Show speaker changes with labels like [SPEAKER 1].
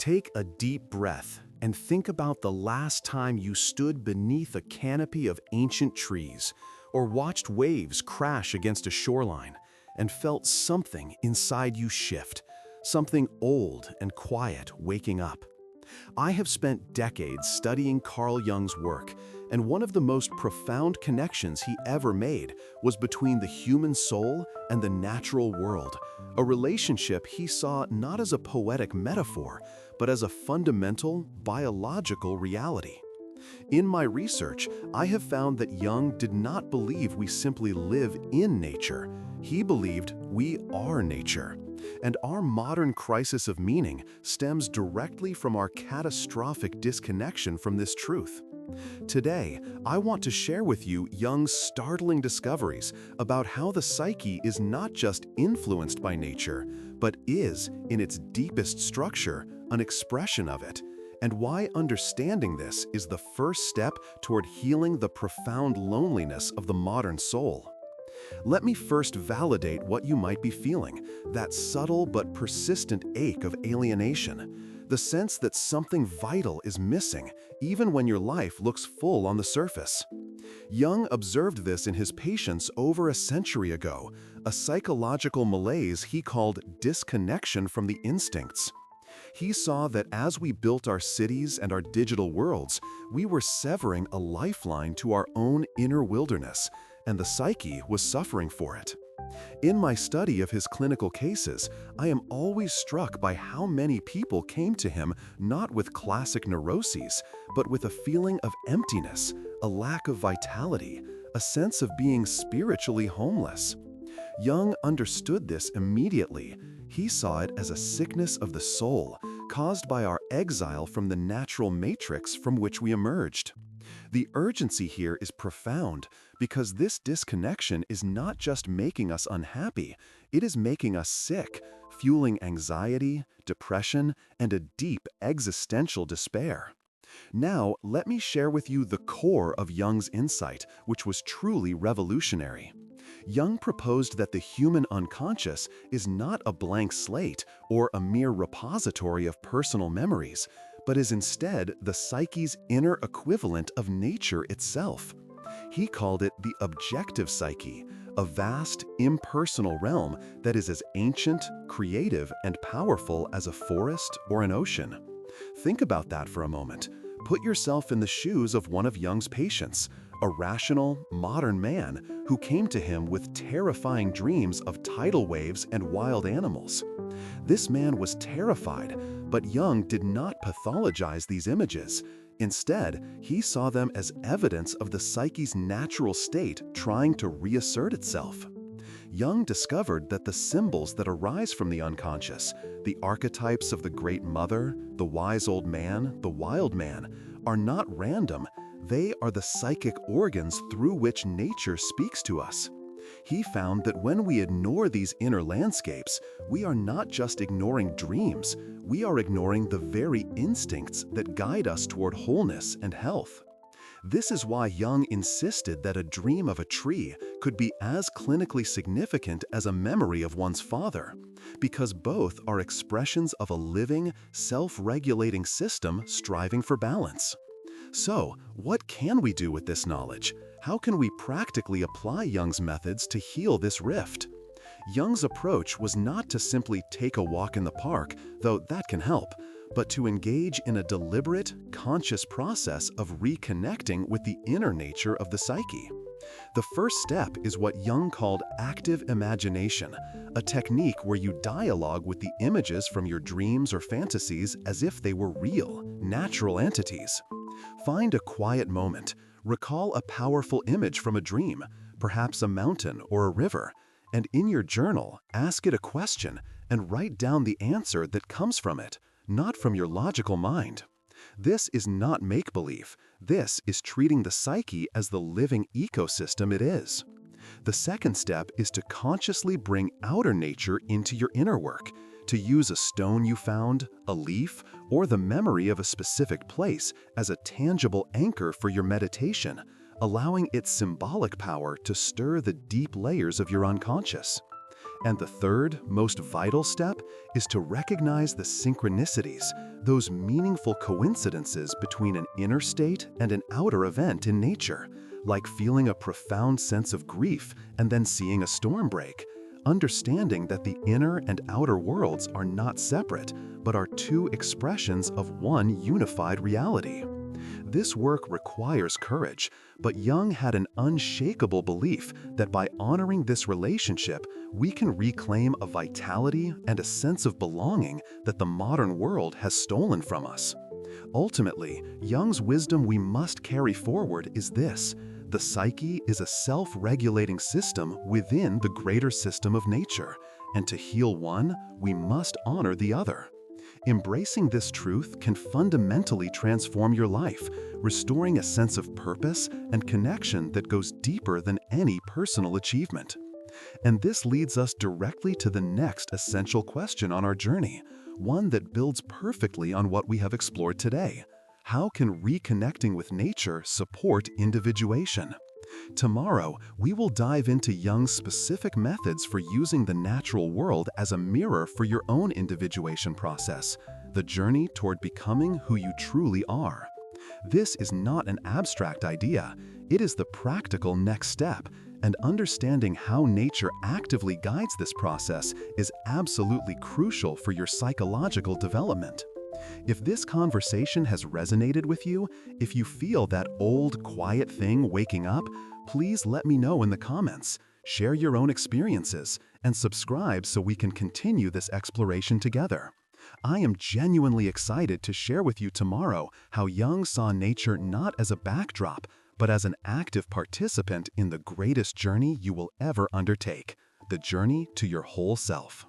[SPEAKER 1] Take a deep breath and think about the last time you stood beneath a canopy of ancient trees or watched waves crash against a shoreline and felt something inside you shift, something old and quiet waking up. I have spent decades studying Carl Jung's work, and one of the most profound connections he ever made was between the human soul and the natural world, a relationship he saw not as a poetic metaphor, but as a fundamental, biological reality. In my research, I have found that Jung did not believe we simply live in nature. He believed we are nature. And our modern crisis of meaning stems directly from our catastrophic disconnection from this truth. Today, I want to share with you Jung's startling discoveries about how the psyche is not just influenced by nature, but is, in its deepest structure, an expression of it, and why understanding this is the first step toward healing the profound loneliness of the modern soul. Let me first validate what you might be feeling, that subtle but persistent ache of alienation, the sense that something vital is missing, even when your life looks full on the surface. Jung observed this in his patients over a century ago, a psychological malaise he called disconnection from the instincts. He saw that as we built our cities and our digital worlds, we were severing a lifeline to our own inner wilderness, and the psyche was suffering for it. In my study of his clinical cases, I am always struck by how many people came to him not with classic neuroses, but with a feeling of emptiness, a lack of vitality, a sense of being spiritually homeless. Jung understood this immediately. He saw it as a sickness of the soul, caused by our exile from the natural matrix from which we emerged. The urgency here is profound because this disconnection is not just making us unhappy, it is making us sick, fueling anxiety, depression, and a deep existential despair. Now, let me share with you the core of Jung's insight, which was truly revolutionary. Jung proposed that the human unconscious is not a blank slate or a mere repository of personal memories, but is instead the psyche's inner equivalent of nature itself. He called it the objective psyche, a vast, impersonal realm that is as ancient, creative, and powerful as a forest or an ocean. Think about that for a moment. Put yourself in the shoes of one of Jung's patients, a rational, modern man who came to him with terrifying dreams of tidal waves and wild animals. This man was terrified, but Jung did not pathologize these images. Instead, he saw them as evidence of the psyche's natural state trying to reassert itself. Jung discovered that the symbols that arise from the unconscious, the archetypes of the great mother, the wise old man, the wild man, are not random. They are the psychic organs through which nature speaks to us. He found that when we ignore these inner landscapes, we are not just ignoring dreams, we are ignoring the very instincts that guide us toward wholeness and health. This is why Jung insisted that a dream of a tree could be as clinically significant as a memory of one's father, because both are expressions of a living, self-regulating system striving for balance. So, what can we do with this knowledge? How can we practically apply Jung's methods to heal this rift? Jung's approach was not to simply take a walk in the park, though that can help, but to engage in a deliberate, conscious process of reconnecting with the inner nature of the psyche. The first step is what Jung called active imagination, a technique where you dialogue with the images from your dreams or fantasies as if they were real, natural entities. Find a quiet moment, recall a powerful image from a dream, perhaps a mountain or a river, and in your journal, ask it a question and write down the answer that comes from it, not from your logical mind. This is not make-believe. This is treating the psyche as the living ecosystem it is. The second step is to consciously bring outer nature into your inner work, to use a stone you found, a leaf, or the memory of a specific place as a tangible anchor for your meditation, allowing its symbolic power to stir the deep layers of your unconscious. And the third, most vital step is to recognize the synchronicities, those meaningful coincidences between an inner state and an outer event in nature, like feeling a profound sense of grief and then seeing a storm break. Understanding that the inner and outer worlds are not separate, but are two expressions of one unified reality. This work requires courage, but Jung had an unshakable belief that by honoring this relationship, we can reclaim a vitality and a sense of belonging that the modern world has stolen from us. Ultimately, Jung's wisdom we must carry forward is this: the psyche is a self-regulating system within the greater system of nature, and to heal one, we must honor the other. Embracing this truth can fundamentally transform your life, restoring a sense of purpose and connection that goes deeper than any personal achievement. And this leads us directly to the next essential question on our journey, one that builds perfectly on what we have explored today. How can reconnecting with nature support individuation? Tomorrow, we will dive into Jung's specific methods for using the natural world as a mirror for your own individuation process, the journey toward becoming who you truly are. This is not an abstract idea, it is the practical next step, and understanding how nature actively guides this process is absolutely crucial for your psychological development. If this conversation has resonated with you, if you feel that old, quiet thing waking up, please let me know in the comments, share your own experiences, and subscribe so we can continue this exploration together. I am genuinely excited to share with you tomorrow how Jung saw nature not as a backdrop, but as an active participant in the greatest journey you will ever undertake, the journey to your whole self.